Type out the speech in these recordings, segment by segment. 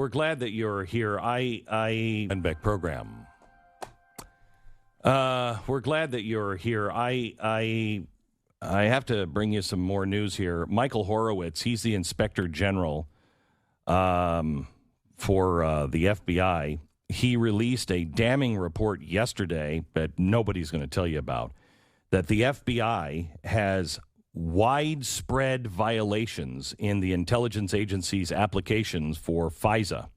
we're glad that you're here. And Beck program. We're glad that you're here. I have to bring you some more news here. Michael Horowitz, he's the Inspector General for the FBI. He released a damning report yesterday that nobody's going to tell you about, that the FBI has widespread violations in the intelligence agency's applications for FISA.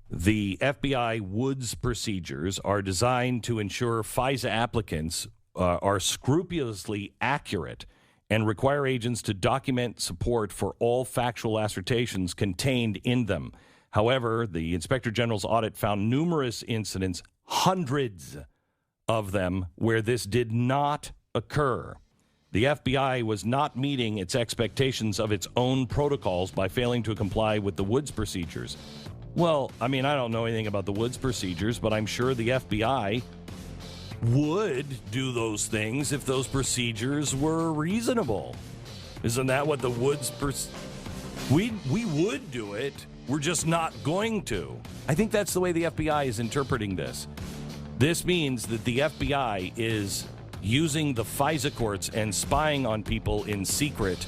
The FBI Woods procedures are designed to ensure FISA applicants are scrupulously accurate and require agents to document support for all factual assertions contained in them. However, the Inspector General's audit found numerous incidents, hundreds of them, where this did not occur. The FBI was not meeting its expectations of its own protocols by failing to comply with the Woods procedures. Well, I mean, I don't know anything about the Woods procedures, but I'm sure the FBI would do those things if those procedures were reasonable. Isn't that what the Woods... We would do it. We're just not going to. I think that's the way the FBI is interpreting this. This means that the FBI is using the FISA courts and spying on people in secret,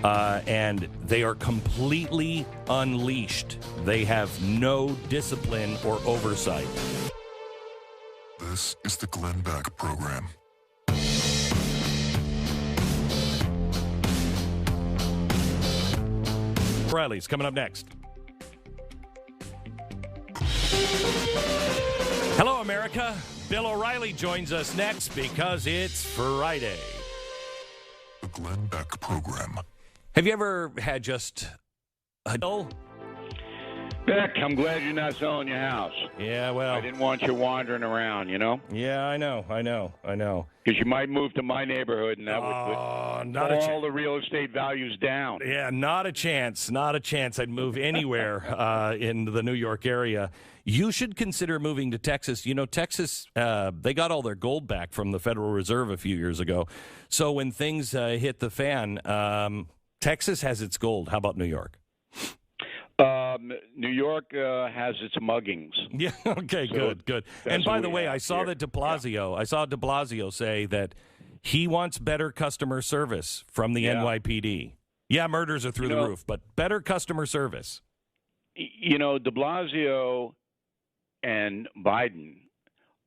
and they are completely unleashed. They have no discipline or oversight. This is the Glenn Beck program. Riley's coming up next. Hello, America. Bill O'Reilly joins us next because it's Friday. The Glenn Beck program. Have you ever had just a... Beck, I'm glad you're not selling your house. Yeah, well... I didn't want you wandering around, you know? Yeah, I know. Because you might move to my neighborhood, and that would put all the real estate values down. Yeah, not a chance. I'd move anywhere in the New York area. You should consider moving to Texas. You know, Texas, they got all their gold back from the Federal Reserve a few years ago. So when things hit the fan, Texas has its gold. How about New York? New York has its muggings. Yeah. Okay. So good. And by the way, I saw De Blasio say that he wants better customer service from the NYPD. Yeah, murders are through the roof, but better customer service. You know, De Blasio and Biden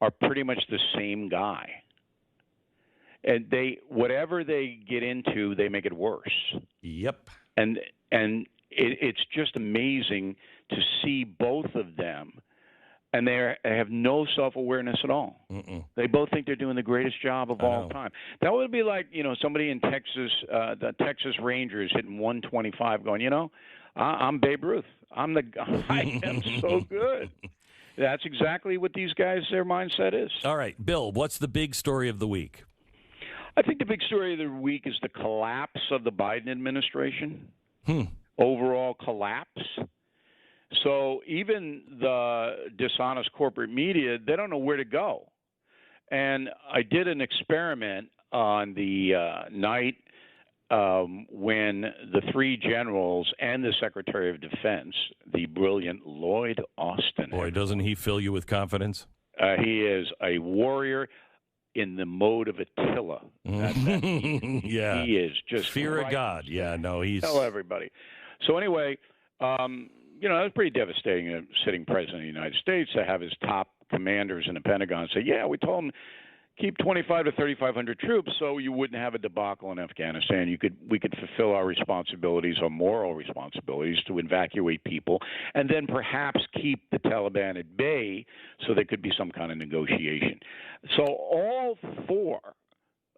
are pretty much the same guy, and whatever they get into, they make it worse. Yep. And it's just amazing to see both of them, and they have no self-awareness at all. Mm-mm. They both think they're doing the greatest job of all time. That would be like, somebody in Texas, the Texas Rangers hitting 125 going, I'm Babe Ruth. I am so good. That's exactly what these guys, their mindset is. All right, Bill, what's the big story of the week? I think the big story of the week is the collapse of the Biden administration. Overall collapse. So even the dishonest corporate media, they don't know where to go. And I did an experiment on the night when the three generals and the Secretary of Defense, the brilliant Lloyd Austin. Boy, doesn't he fill you with confidence? He is a warrior in the mode of Attila. Yeah. He is just fear of God. Yeah, no, he's... Tell everybody. So anyway, it was pretty devastating, a sitting president of the United States, to have his top commanders in the Pentagon say, yeah, we told him keep 2,500 to 3,500 troops so you wouldn't have a debacle in Afghanistan. We could fulfill our responsibilities, our moral responsibilities, to evacuate people, and then perhaps keep the Taliban at bay so there could be some kind of negotiation. So all four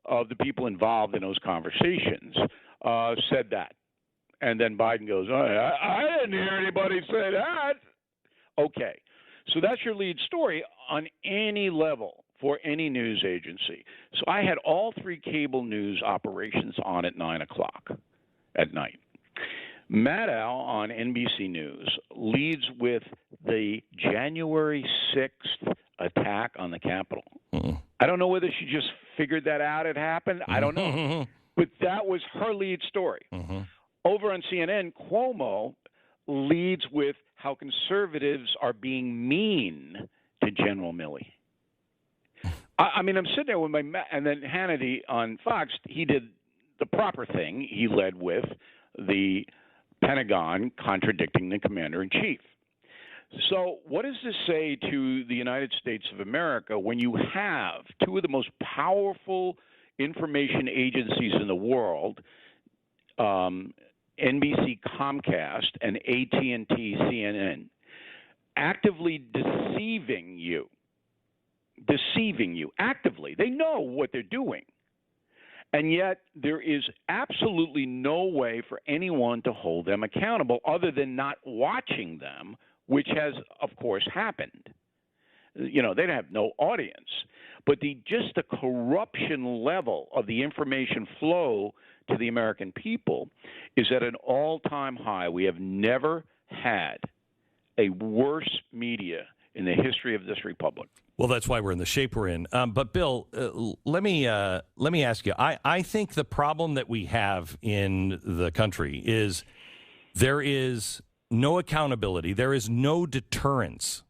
of the people involved in those conversations said that. And then Biden goes, I didn't hear anybody say that. Okay. So that's your lead story on any level for any news agency. So I had all three cable news operations on at 9 o'clock at night. Maddow on NBC News leads with the January 6th attack on the Capitol. Mm-hmm. I don't know whether she just figured that out it happened. I don't know. But that was her lead story. Mm-hmm. Over on CNN, Cuomo leads with how conservatives are being mean to General Milley. I mean, I'm sitting there with and then Hannity on Fox, he did the proper thing. He led with the Pentagon contradicting the commander-in-chief. So what does this say to the United States of America when you have two of the most powerful information agencies in the world, NBC, Comcast, and AT&T, CNN, actively deceiving you actively? They know what they're doing. And yet there is absolutely no way for anyone to hold them accountable other than not watching them, which has, of course, happened. You know, they have no audience. But just the corruption level of the information flow to the American people is at an all-time high. We have never had a worse media in the history of this republic. Well, that's why we're in the shape we're in. But Bill, let me ask you. I think the problem that we have in the country is there is no accountability. There is no deterrence,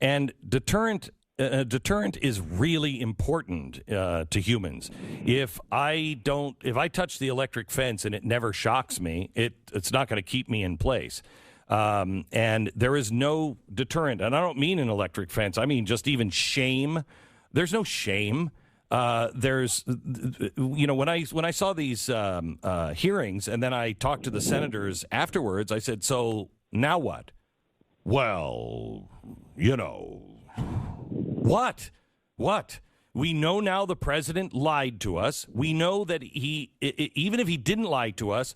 and deterrent is really important to humans. If I touch the electric fence and it never shocks me, it's not going to keep me in place. And there is no deterrent. And I don't mean an electric fence. I mean just even shame. There's no shame. There's, you know, when I saw these hearings and then I talked to the senators afterwards, I said, so now what? Well, you know, what? We know now the president lied to us. We know that even if he didn't lie to us,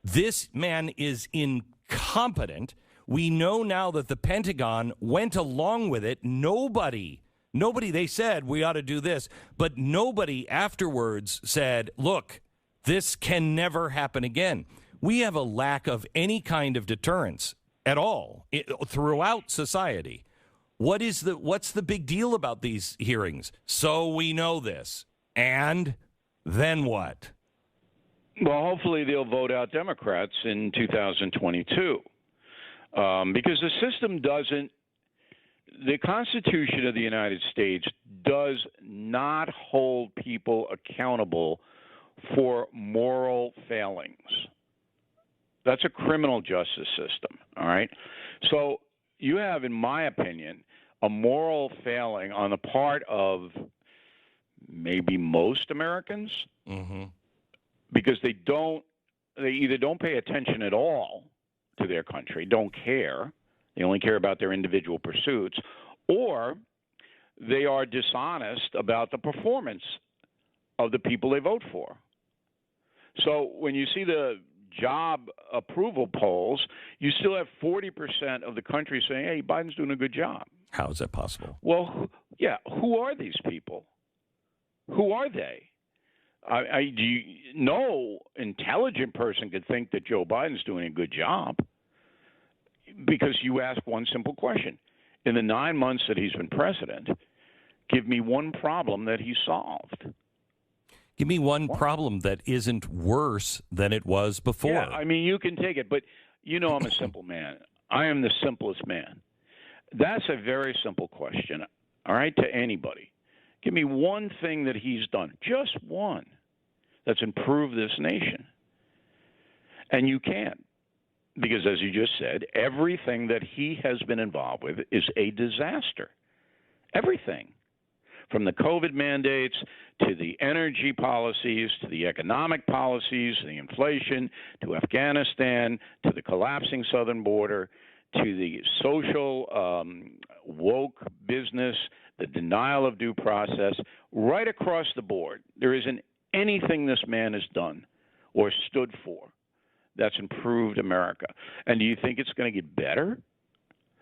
this man is incompetent. We know now that the Pentagon went along with it. Nobody, they said we ought to do this, but nobody afterwards said, look, this can never happen again. We have a lack of any kind of deterrence at all throughout society. What's the big deal about these hearings? So we know this. And then what? Well, hopefully they'll vote out Democrats in 2022 because the system doesn't. The Constitution of the United States does not hold people accountable for moral failings. That's a criminal justice system, all right? So you have, in my opinion, a moral failing on the part of maybe most Americans. Mm-hmm. Because they either don't pay attention at all to their country, don't care, they only care about their individual pursuits, or they are dishonest about the performance of the people they vote for. So when you see the job approval polls, you still have 40% of the country saying, hey, Biden's doing a good job. How is that possible? Well, yeah, who are these people? Who are they? No intelligent person could think that Joe Biden's doing a good job because you ask one simple question. In the 9 months that he's been president, give me one problem that he solved. Give me one problem that isn't worse than it was before. Yeah, I mean, you can take it, but you know I'm a simple man. I am the simplest man. That's a very simple question, all right, to anybody. Give me one thing that he's done, just one, that's improved this nation. And you can't, because as you just said, everything that he has been involved with is a disaster. Everything. From the COVID mandates to the energy policies, to the economic policies, the inflation, to Afghanistan, to the collapsing southern border, to the social woke business, the denial of due process, right across the board. There isn't anything this man has done or stood for that's improved America. And do you think it's going to get better?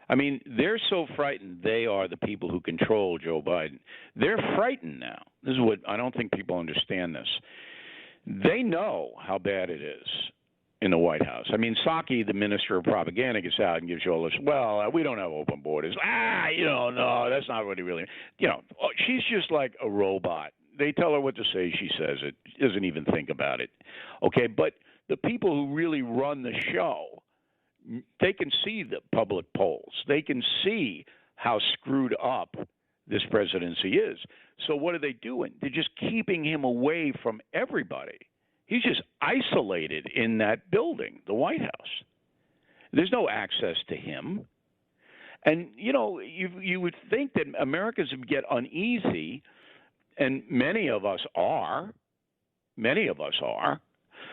I mean, they're so frightened. They are the people who control Joe Biden. They're frightened now. This is what I don't think people understand this. They know how bad it is in the White House. I mean, Psaki, the minister of propaganda, gets out and gives you all this, well, we don't have open borders. No, that's not what he really, she's just like a robot. They tell her what to say, she says it, doesn't even think about it. Okay, but the people who really run the show They can see the public polls. They can see how screwed up this presidency is. So what are they doing? They're just keeping him away from everybody. He's just isolated in that building, the White House. There's no access to him. And, you would think that Americans would get uneasy, and many of us are,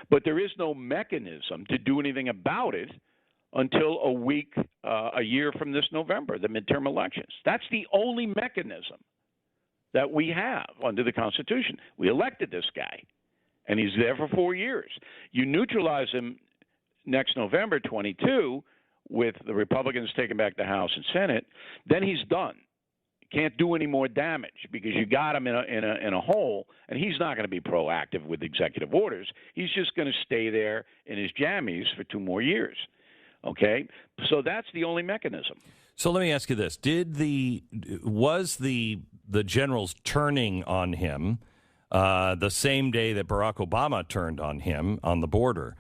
but there is no mechanism to do anything about it until a year from this November, the midterm elections. That's the only mechanism that we have under the Constitution. We elected this guy, and he's there for 4 years. You neutralize him next November 22 with the Republicans taking back the House and Senate, then he's done. Can't do any more damage because you got him in a hole, and he's not going to be proactive with executive orders. He's just going to stay there in his jammies for 2 more years. Okay, so that's the only mechanism. So let me ask you this: was the generals turning on him the same day that Barack Obama turned on him on the border?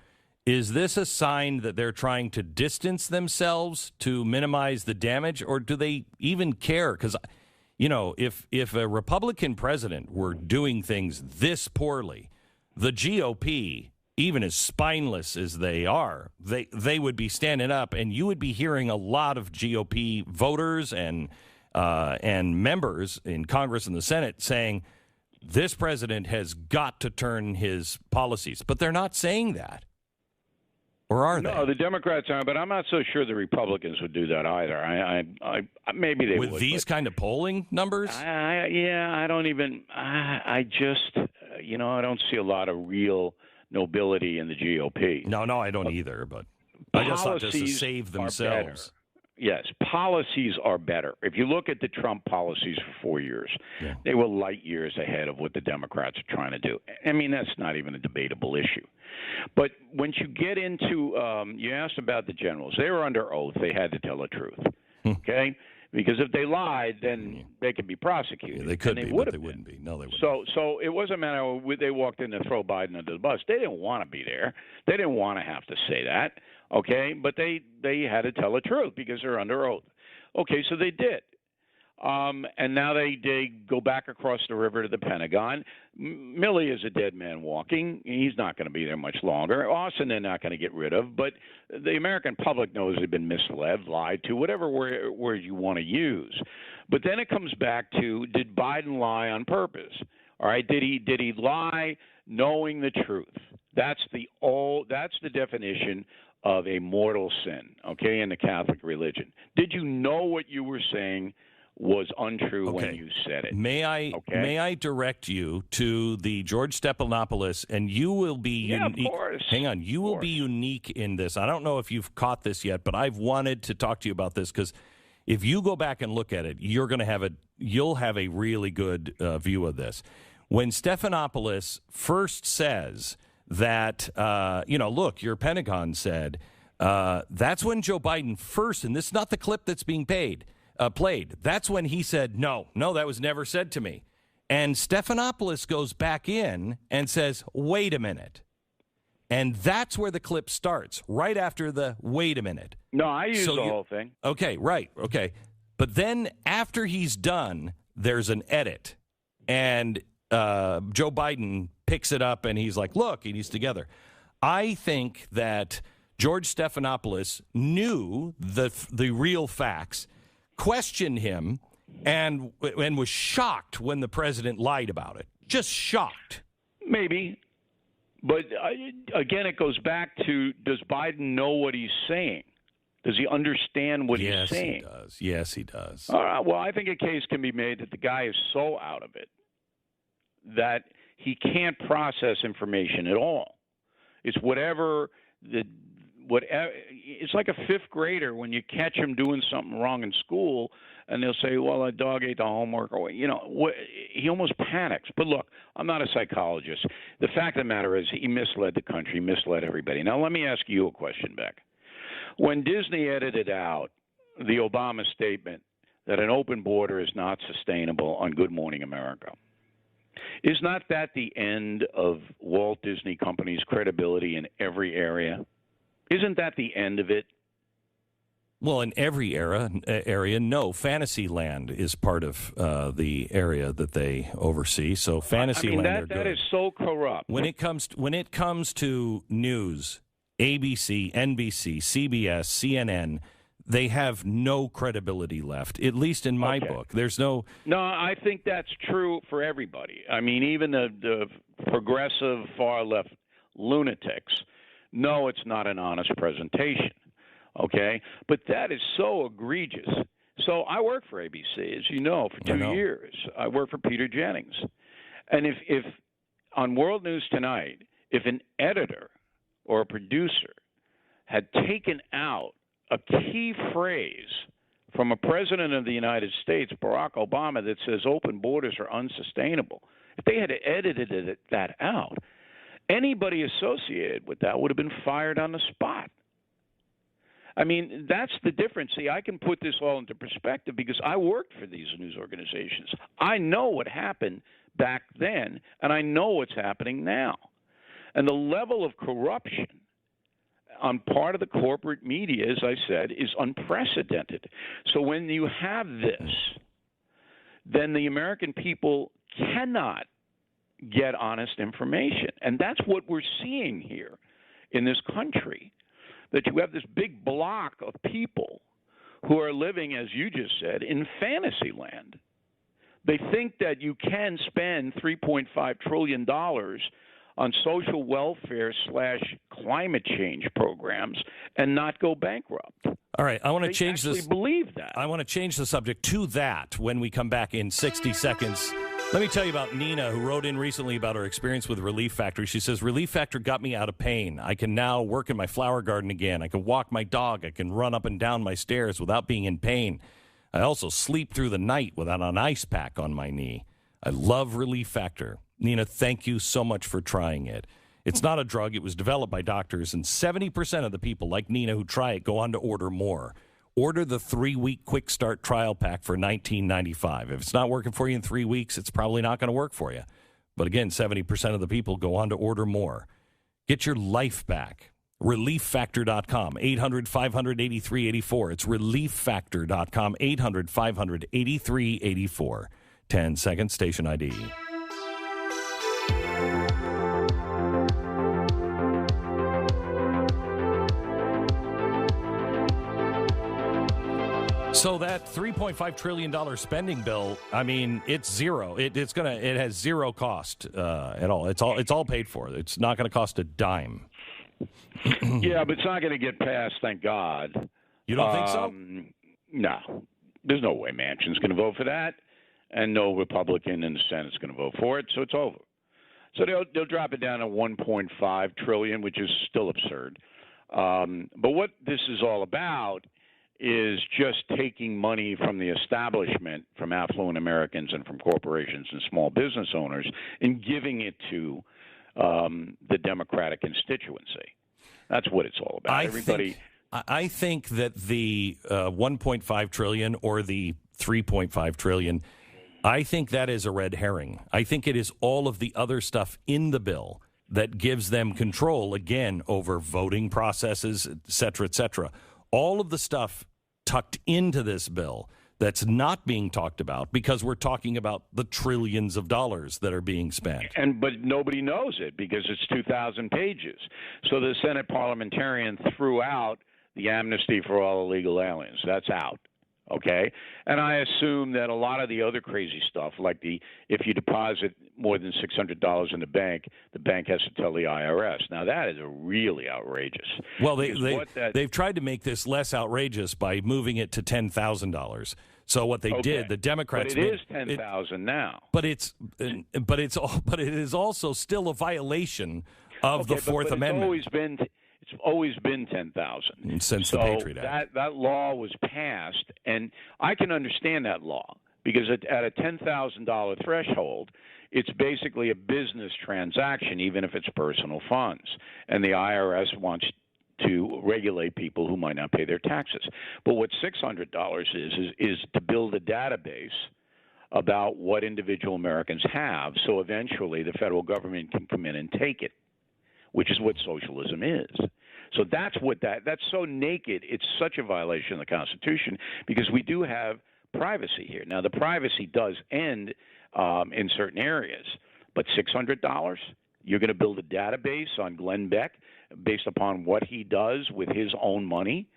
Is this a sign that they're trying to distance themselves to minimize the damage, or do they even care? Because, if a Republican president were doing things this poorly, the GOP, even as spineless as they are, they would be standing up, and you would be hearing a lot of GOP voters and members in Congress and the Senate saying, this president has got to turn his policies. But they're not saying that. Or are they? No, the Democrats aren't, but I'm not so sure the Republicans would do that either. I maybe they would. With these kind of polling numbers? I don't even. I just, I don't see a lot of real nobility in the GOP. No, I don't either. But I just thought this to save themselves. Yes, policies are better. If you look at the Trump policies for 4 years, they were light years ahead of what the Democrats are trying to do. I mean, that's not even a debatable issue. But once you get into, you asked about the generals. They were under oath. They had to tell the truth, okay? Because if they lied, then they could be prosecuted. Yeah, they could be, but they wouldn't be. No, they wouldn't. So it wasn't a matter of they walked in to throw Biden under the bus. They didn't want to be there. They didn't want to have to say that, okay? But they had to tell the truth because they're under oath. Okay, so they did. And now they go back across the river to the Pentagon. Milley is a dead man walking. He's not going to be there much longer. Austin they're not going to get rid of. But the American public knows they've been misled, lied to, whatever word you want to use. But then it comes back to, did Biden lie on purpose? All right, did he lie knowing the truth? That's the definition of a mortal sin, okay, in the Catholic religion. Did you know what you were saying was untrue when you said it? May I direct you to the George Stephanopoulos, and you will be unique. Of course. Hang on, you will be unique in this. I don't know if you've caught this yet, but I've wanted to talk to you about this because if you go back and look at it, you'll have a really good view of this. When Stephanopoulos first says that, look, your Pentagon said, that's when Joe Biden first, and this is not the clip that's being played. That's when he said, no, that was never said to me. And Stephanopoulos goes back in and says, wait a minute. And that's where the clip starts, right after the wait a minute. No, I use the whole thing. Okay, right, okay. But then after he's done, there's an edit. And Joe Biden picks it up and he's like, look, and he's together. I think that George Stephanopoulos knew the real facts, questioned him, and was shocked when the president lied about it. Just shocked. Maybe. But, again, it goes back to, does Biden know what he's saying? Does he understand what he's saying? Yes, he does. All right. Well, I think a case can be made that the guy is so out of it that he can't process information at all. It's it's like a fifth grader when you catch him doing something wrong in school and they'll say, well, a dog ate the homework, or he almost panics. But look, I'm not a psychologist. The fact of the matter is he misled the country, misled everybody. Now, let me ask you a question, Beck. When Disney edited out the Obama statement that an open border is not sustainable on Good Morning America, is not that the end of Walt Disney Company's credibility in every area? Isn't that the end of it? Well, in every area, no. Fantasyland is part of the area that they oversee. So Fantasyland, they're good. That is so corrupt. When it comes to news, ABC, NBC, CBS, CNN, they have no credibility left. At least in my book, there's no. No, I think that's true for everybody. I mean, even the progressive far left lunatics know it's not an honest presentation. Okay, but that is so egregious. So I worked for ABC, as you know, for 2 years. I worked for Peter Jennings, and if on World News Tonight, if an editor or a producer had taken out a key phrase from a president of the United States, Barack Obama, that says open borders are unsustainable, if they had edited that out, anybody associated with that would have been fired on the spot. I mean, that's the difference. See, I can put this all into perspective because I worked for these news organizations. I know what happened back then, and I know what's happening now. And the level of corruption on part of the corporate media, as I said, is unprecedented. So when you have this, then the American people cannot get honest information. And that's what we're seeing here in this country, that you have this big block of people who are living, as you just said, in fantasy land. They think that you can spend $3.5 trillion on social welfare / climate change programs and not go bankrupt. All right, I want to change this. Believe that. I want to change the subject to that when we come back in 60 seconds. Let me tell you about Nina, who wrote in recently about her experience with Relief Factor. She says, Relief Factor got me out of pain. I can now work in my flower garden again. I can walk my dog. I can run up and down my stairs without being in pain. I also sleep through the night without an ice pack on my knee. I love Relief Factor. Nina, thank you so much for trying it. It's not a drug. It was developed by doctors, and 70% of the people like Nina who try it go on to order more. Order the 3-week quick start trial pack for $19.95. If it's not working for you in 3 weeks, it's probably not going to work for you. But again, 70% of the people go on to order more. Get your life back. ReliefFactor.com, 800-500-8384. It's ReliefFactor.com, 800-500-8384. 10 seconds, station ID. So that $3.5 trillion spending bill, I mean, it's zero. It has zero cost at all. It's all paid for. It's not going to cost a dime. Yeah, but it's not going to get passed, thank God. You don't think so? No. There's no way Manchin's going to vote for that, and no Republican in the Senate's going to vote for it, so it's over. So they'll drop it down to $1.5 trillion, which is still absurd. But what this is all about is just taking money from the establishment, from affluent Americans and from corporations and small business owners, and giving it to the Democratic constituency. That's what it's all about. I think that the $1.5 trillion or the $3.5 trillion, I think that is a red herring. I think it is all of the other stuff in the bill that gives them control, again, over voting processes, et cetera, et cetera. All of the stuff tucked into this bill that's not being talked about because we're talking about the trillions of dollars that are being spent. But nobody knows it because it's 2,000 pages. So the Senate parliamentarian threw out the amnesty for all illegal aliens. That's out. Okay? And I assume that a lot of the other crazy stuff, like if you deposit more than $600 in the bank has to tell the IRS. Now, that is really outrageous. Well, they've tried to make this less outrageous by moving it to $10,000. So what they did, the Democrats, but it is $10,000 now. But it is also still a violation of the Fourth Amendment. It's always been 10,000 since the Patriot Act. That law was passed, and I can understand that law because at a $10,000 threshold, it's basically a business transaction, even if it's personal funds, and the IRS wants to regulate people who might not pay their taxes. But what $600 is to build a database about what individual Americans have, so eventually the federal government can come in and take it, which is what socialism is. So that's that's so naked. It's such a violation of the Constitution because we do have privacy here. Now, the privacy does end in certain areas, but $600, you're going to build a database on Glenn Beck based upon what he does with his own money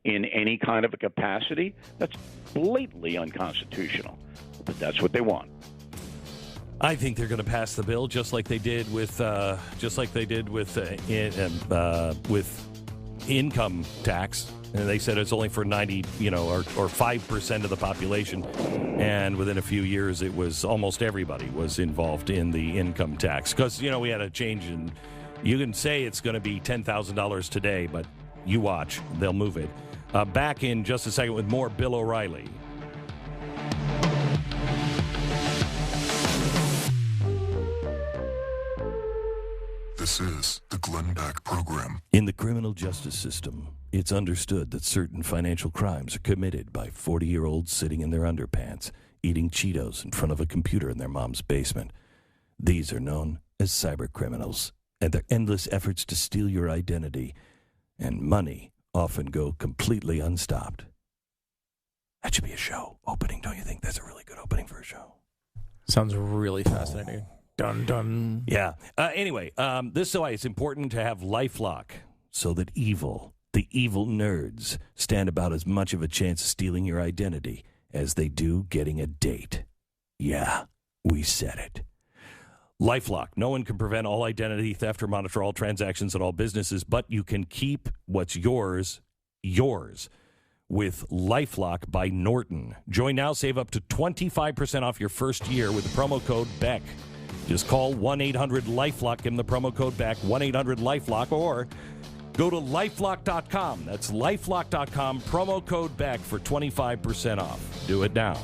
in any kind of a capacity? That's blatantly unconstitutional, but that's what they want. I think they're going to pass the bill just like they did with income tax. And they said it's only for 90, or 5% of the population. And within a few years, it was almost everybody was involved in the income tax. Because, we had a change in, you can say it's going to be $10,000 today, but you watch, they'll move it. Back in just a second with more Bill O'Reilly. This is the Glenn Beck Program. In the criminal justice system, it's understood that certain financial crimes are committed by 40-year-olds sitting in their underpants, eating Cheetos in front of a computer in their mom's basement. These are known as cyber criminals, and their endless efforts to steal your identity and money often go completely unstopped. That should be a show opening, don't you think? That's a really good opening for a show. Sounds really fascinating. Dun, dun. Yeah. Anyway, this is why it's important to have LifeLock so that the evil nerds, stand about as much of a chance of stealing your identity as they do getting a date. Yeah, we said it. LifeLock. No one can prevent all identity theft or monitor all transactions at all businesses, but you can keep what's yours with LifeLock by Norton. Join now, save up to 25% off your first year with the promo code BECK. Just call 1-800-LIFELOCK, give them the promo code back, 1-800-LIFELOCK, or go to lifelock.com. That's lifelock.com, promo code BECK for 25% off. Do it now.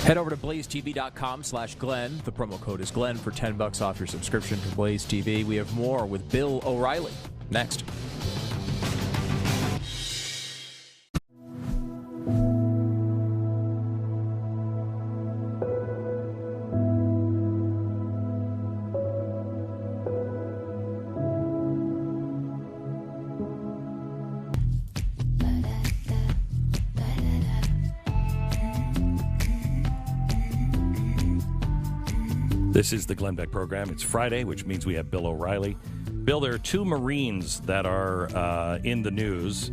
Head over to blazetv.com/Glenn. The promo code is Glenn for $10 off your subscription to Blaze TV. We have more with Bill O'Reilly next. This is the Glenn Beck Program. It's Friday, which means we have Bill O'Reilly. Bill, there are two Marines that are in the news.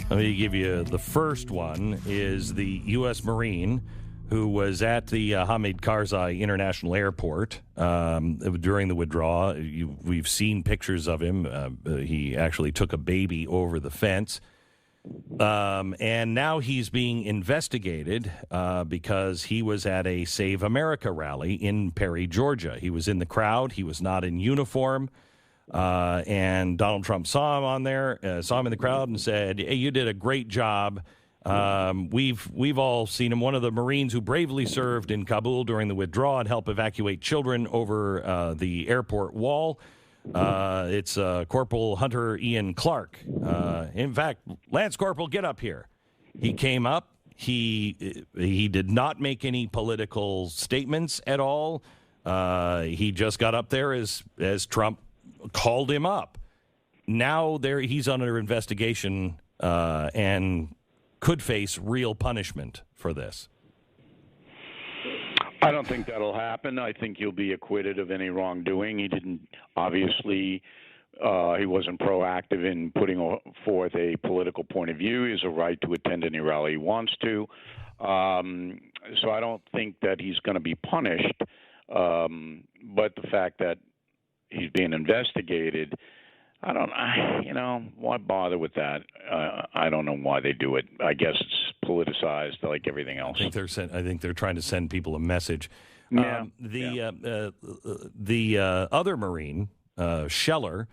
Let me give you the first one is the U.S. Marine who was at the Hamid Karzai International Airport during the withdrawal. We've seen pictures of him. He actually took a baby over the fence. And now he's being investigated because he was at a Save America rally in Perry, Georgia. He was in the crowd. He was not in uniform. And Donald Trump saw him on there, saw him in the crowd and said, "Hey, you did a great job. We've all seen him. One of the Marines who bravely served in Kabul during the withdrawal and helped evacuate children over the airport wall. It's Corporal Hunter Ian Clark. In fact, Lance Corporal, get up here." He came up. He did not make any political statements at all. He just got up there as Trump called him up. Now he's under investigation and could face real punishment for this. I don't think that'll happen. I think he'll be acquitted of any wrongdoing. He didn't, obviously, he wasn't proactive in putting forth a political point of view. He has a right to attend any rally he wants to. So I don't think that he's going to be punished. But the fact that he's being investigated, why bother with that? I don't know why they do it. I guess it's politicized like everything else. I think they're trying to send people a message. Yeah. The other Marine, Scheller,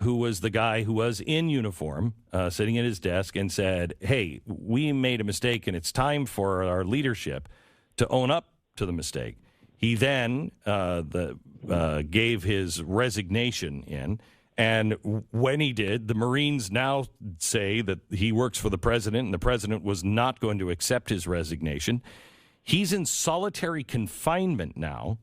who was the guy who was in uniform, sitting at his desk and said, "Hey, we made a mistake and it's time for our leadership to own up to the mistake." He then gave his resignation in. And when he did, the Marines now say that he works for the president, and the president was not going to accept his resignation. He's in solitary confinement now,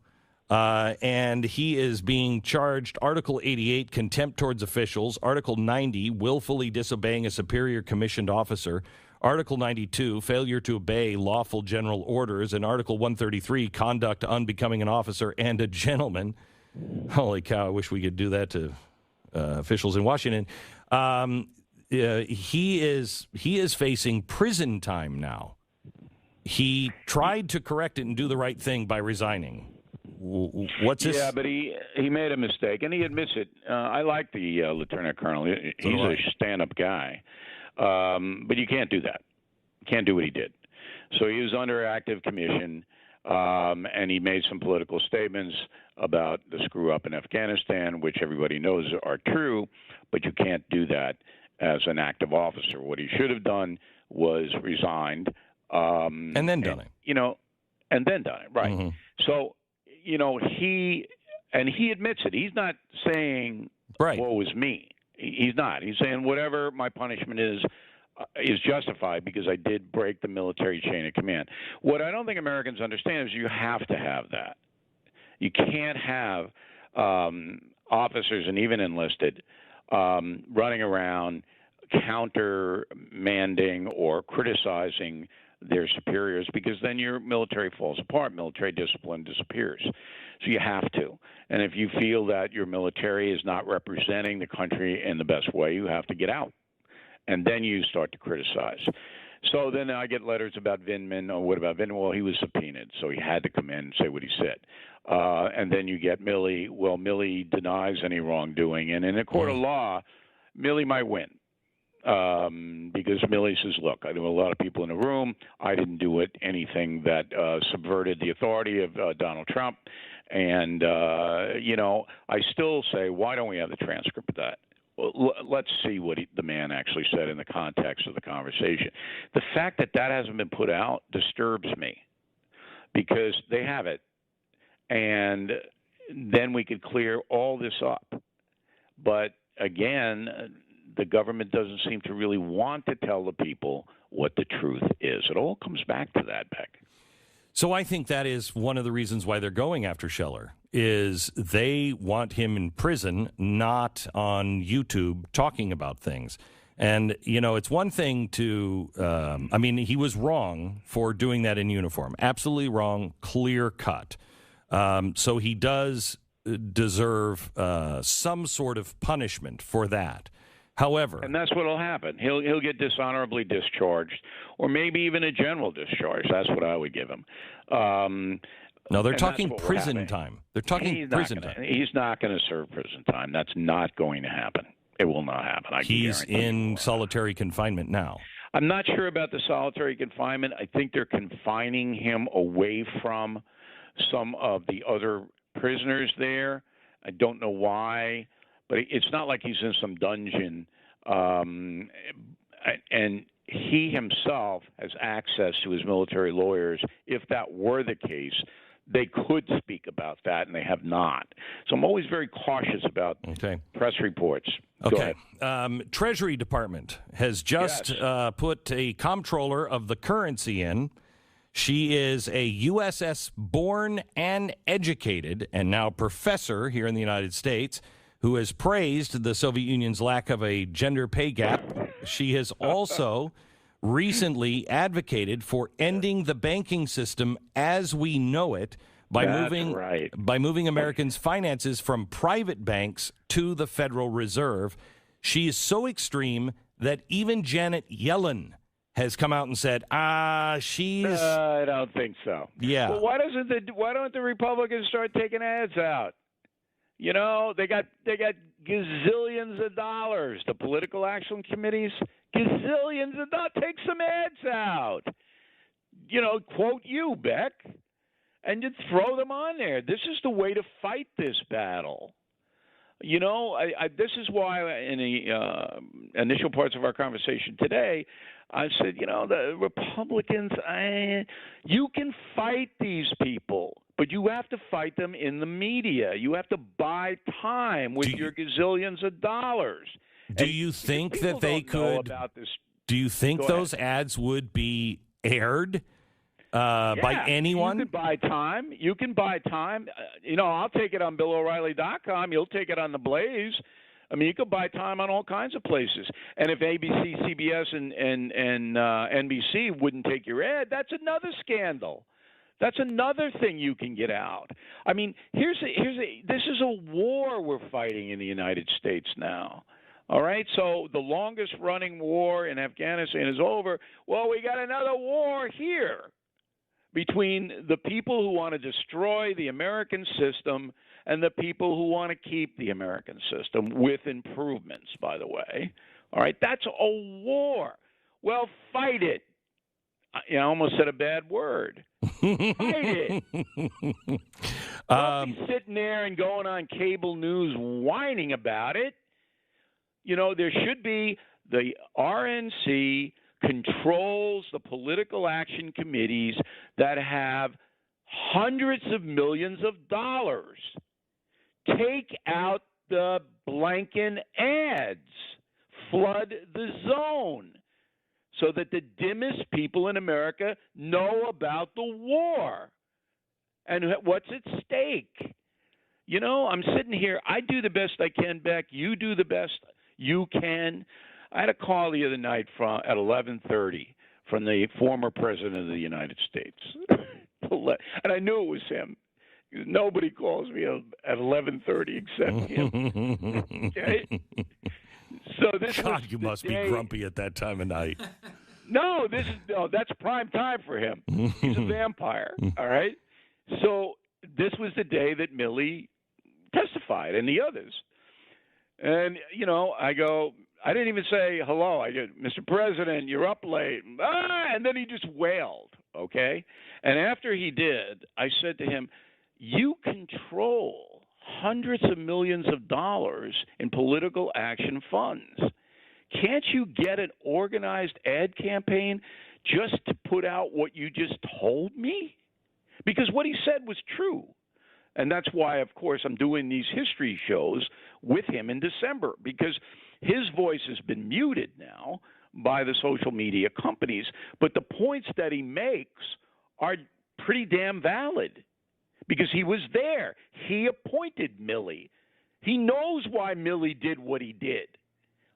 and he is being charged Article 88, contempt towards officials, Article 90, willfully disobeying a superior commissioned officer, Article 92, failure to obey lawful general orders, and Article 133, conduct unbecoming an officer and a gentleman. Holy cow, I wish we could do that to officials in Washington. He is facing prison time now. He tried to correct it and do the right thing by resigning. What's this? Yeah, but he made a mistake, and he admits it. I like the lieutenant colonel. He's a stand-up guy. But you can't do that. Can't do what he did. So he was under active commission, and he made some political statements about the screw-up in Afghanistan, which everybody knows are true, but you can't do that as an active officer. What he should have done was resigned. And then done it. And then done it, right. Mm-hmm. So, he admits it. He's not saying, woe is me. He's not. He's saying whatever my punishment is justified because I did break the military chain of command. What I don't think Americans understand is you have to have that. You can't have officers and even enlisted running around countermanding or criticizing their superiors, because then your military falls apart. Military discipline disappears. So you have to. And if you feel that your military is not representing the country in the best way, you have to get out. And then you start to criticize. So then I get letters about Vindman. Oh, what about Vindman? Well, he was subpoenaed, so he had to come in and say what he said. And then you get Milley. Well, Milley denies any wrongdoing. And in a court of law, Milley might win. Because Milley says, look, I know a lot of people in the room. I didn't do anything that subverted the authority of Donald Trump. And, I still say, why don't we have the transcript of that? Well, let's see what the man actually said in the context of the conversation. The fact that hasn't been put out disturbs me, because they have it. And then we could clear all this up. But, again, the government doesn't seem to really want to tell the people what the truth is. It all comes back to that, Beck. So I think that is one of the reasons why they're going after Scheller, is they want him in prison, not on YouTube talking about things. And, it's one thing to, he was wrong for doing that in uniform. Absolutely wrong, clear cut. So he does deserve some sort of punishment for that. However, and that's what will happen. He'll get dishonorably discharged, or maybe even a general discharge. That's what I would give him. No, they're talking prison time. They're talking prison time. He's not going to serve prison time. That's not going to happen. It will not happen. He's in solitary confinement now. I'm not sure about the solitary confinement. I think they're confining him away from some of the other prisoners there. I don't know why. But it's not like he's in some dungeon, and he himself has access to his military lawyers. If that were the case, they could speak about that, and they have not. So I'm always very cautious about press reports. Okay. Treasury Department has just put a comptroller of the currency in. She is a USS born and educated, and now professor here in the United States, who has praised the Soviet Union's lack of a gender pay gap. She has also recently advocated for ending the banking system as we know it by moving Americans' finances from private banks to the Federal Reserve. She is so extreme that even Janet Yellen has come out and said, she's... I don't think so. Yeah. Well, why don't the Republicans start taking ads out? They got gazillions of dollars. The political action committees, gazillions of dollars. Take some ads out. Quote you, Beck, and just throw them on there. This is the way to fight this battle. This is why in the initial parts of our conversation today, I said, the Republicans, you can fight these people. But you have to fight them in the media. You have to buy time with your gazillions of dollars. Do you think that they could? Do you think those ads would be aired by anyone? You can buy time. You can buy time. I'll take it on BillO'Reilly.com. You'll take it on the Blaze. I mean, you can buy time on all kinds of places. And if ABC, CBS, and NBC wouldn't take your ad, that's another scandal. That's another thing you can get out. I mean, this is a war we're fighting in the United States now. All right, so the longest-running war in Afghanistan is over. Well, we got another war here between the people who want to destroy the American system and the people who want to keep the American system with improvements, by the way. All right, that's a war. Well, fight it. I almost said a bad word. Fight it. Don't be sitting there and going on cable news whining about it. There should be the RNC controls the political action committees that have hundreds of millions of dollars. Take out the blanking ads. Flood the zone so that the dimmest people in America know about the war and what's at stake. I'm sitting here. I do the best I can, Beck. You do the best you can. I had a call the other night at 11:30 from the former president of the United States, and I knew it was him. Nobody calls me at 11:30 except him. Okay? So God, you must be grumpy at that time of night. No, that's prime time for him. He's a vampire. All right. So this was the day that Milley testified and the others. And, I go, I didn't even say hello. I go, Mr. President, you're up late. And then he just wailed, okay? And after he did, I said to him, you control hundreds of millions of dollars in political action funds. Can't you get an organized ad campaign just to put out what you just told me? Because what he said was true. And that's why, of course, I'm doing these history shows with him in December, because his voice has been muted now by the social media companies. But the points that he makes are pretty damn valid because he was there. He appointed Milley. He knows why Milley did what he did.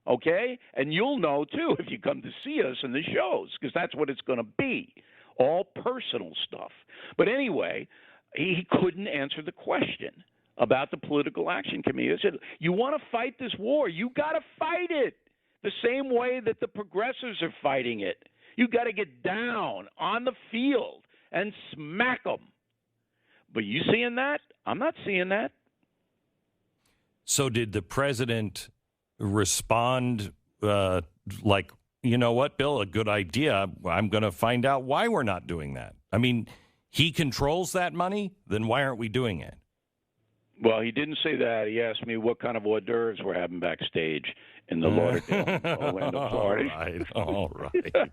Okay? And you'll know, too, if you come to see us in the shows, because that's what it's going to be, all personal stuff. But anyway, he couldn't answer the question about the Political Action Committee. I said, you want to fight this war, you got to fight it the same way that the progressives are fighting it. You got to get down on the field and smack them. But you seeing that? I'm not seeing that. So did the president respond like, you know what, Bill, a good idea. I'm going to find out why we're not doing that. I mean, he controls that money, then why aren't we doing it? Well, he didn't say that. He asked me what kind of hors d'oeuvres we're having backstage in the Lauderdale, Orlando, Florida. All right.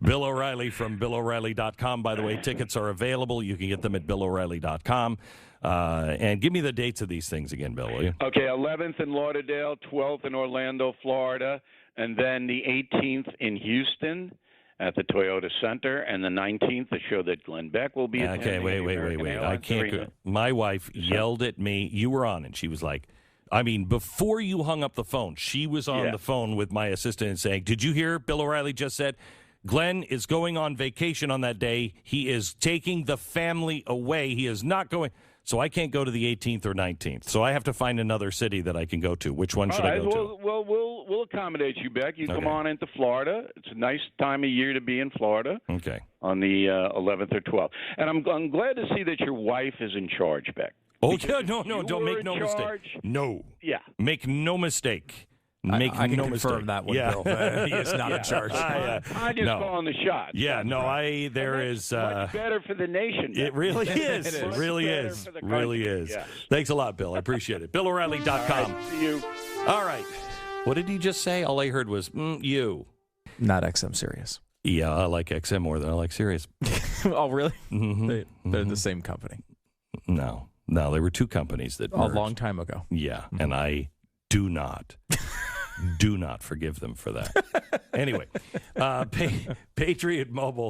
Bill O'Reilly from BillO'Reilly.com. By the way, tickets are available. You can get them at BillO'Reilly.com. And give me the dates of these things again, Bill, will you? Okay, 11th in Lauderdale, 12th in Orlando, Florida, and then the 18th in Houston at the Toyota Center, and the 19th, the show that Glenn Beck will be attending. Okay, wait. I can't go. My wife yelled at me. You were on, and she was like, I mean, before you hung up the phone, she was on the phone with my assistant and saying, did you hear Bill O'Reilly just said, Glenn is going on vacation on that day. He is taking the family away. He is not going. So I can't go to the 18th or 19th. So I have to find another city that I can go to. Which one should I go to? Well, we'll accommodate you, Beck. You come on into Florida. It's a nice time of year to be in Florida. Okay. On the 11th or 12th. And I'm glad to see that your wife is in charge, Beck. Oh, yeah, no, don't make no mistake. No. Yeah. Make no mistake. I can confirm that one, Bill. He is not in charge. I'm just calling the shots. Yeah, no, there is much better for the nation. It really is. It really is. Really is. Yes. Thanks a lot, Bill. I appreciate it. BillO'Reilly.com. Right, see you. All right. What did he just say? All I heard was, you. Not XM Sirius. Yeah, I like XM more than I like Sirius. Oh, really? Mm-hmm. They're the same company. No, there were two companies that merged. A long time ago. Yeah, and I do not forgive them for that. Anyway, Patriot Mobile.